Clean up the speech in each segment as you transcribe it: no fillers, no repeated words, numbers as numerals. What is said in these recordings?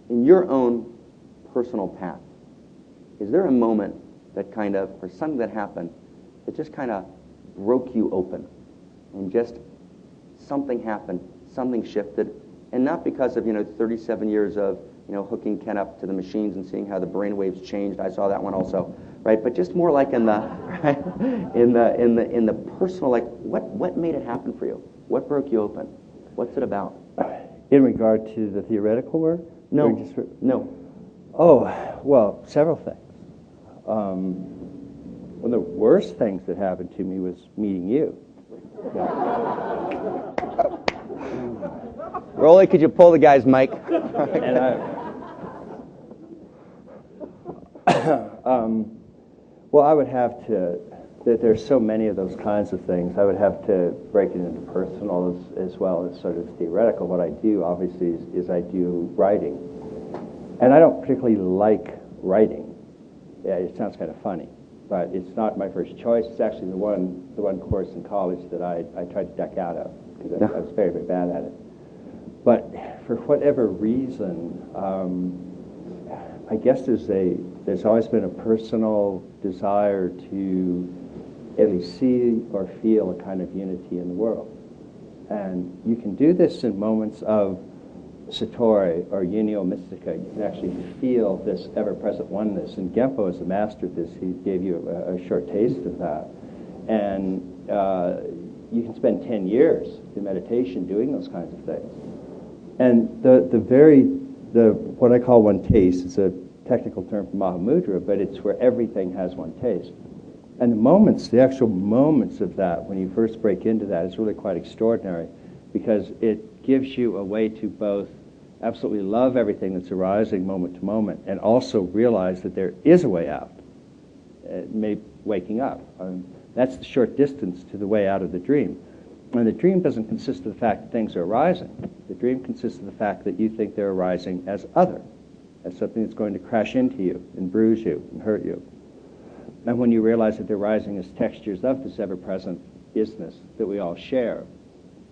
in your own personal path, is there a moment that kind of, or something that happened that just kind of broke you open, and just something happened, something shifted, and not because of 37 years of hooking Ken up to the machines and seeing how the brain waves changed. I saw that one also, right? But just more like in the right, in the personal, like what made it happen for you? What broke you open? What's it about? In regard to the theoretical work? No. No. Oh, well, several things. One of the worst things that happened to me was meeting you. Rolly, could you pull the guy's mic? And well, I would have to, there's so many of those kinds of things, I would have to break it into personal as well as sort of theoretical. What I do, obviously, is I do writing. And I don't particularly like writing. Yeah, it sounds kind of funny, but it's not my first choice. It's actually the one course in college that I tried to duck out of, because I was very, very bad at it. But for whatever reason, I guess there's always been a personal desire to at least see or feel a kind of unity in the world. And you can do this in moments of satori or unio mystica. You can actually feel this ever-present oneness. And Genpo is a master of this. He gave you a short taste of that. And you can spend 10 years in meditation doing those kinds of things. And what I call one taste is a technical term for Mahamudra, but it's where everything has one taste. And the actual moments of that, when you first break into that, is really quite extraordinary, because it gives you a way to both absolutely love everything that's arising moment to moment, and also realize that there is a way out, waking up. That's the short distance to the way out of the dream. And the dream doesn't consist of the fact that things are arising. The dream consists of the fact that you think they're arising as other, as something that's going to crash into you and bruise you and hurt you. And when you realize that they're rising as textures of this ever-present isness that we all share,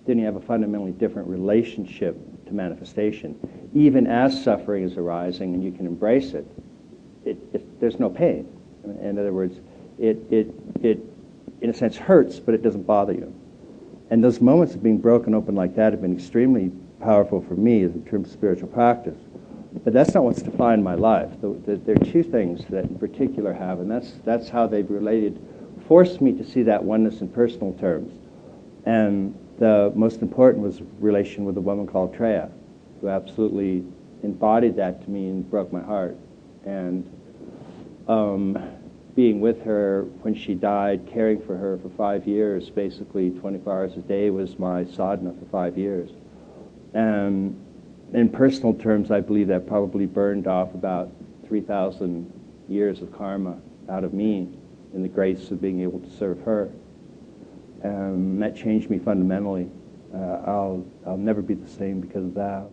then you have a fundamentally different relationship to manifestation. Even as suffering is arising and you can embrace it, there's no pain. In other words, it in a sense hurts, but it doesn't bother you. And those moments of being broken open like that have been extremely powerful for me in terms of spiritual practice. But that's not what's defined my life. There are two things that in particular have, and that's how they've forced me to see that oneness in personal terms. And the most important was relation with a woman called Treya, who absolutely embodied that to me and broke my heart. And being with her when she died, caring for her for 5 years, basically 24 hours a day, was my sadhana for 5 years. And in personal terms, I believe that probably burned off about 3,000 years of karma out of me in the grace of being able to serve her. That changed me fundamentally. I'll never be the same because of that.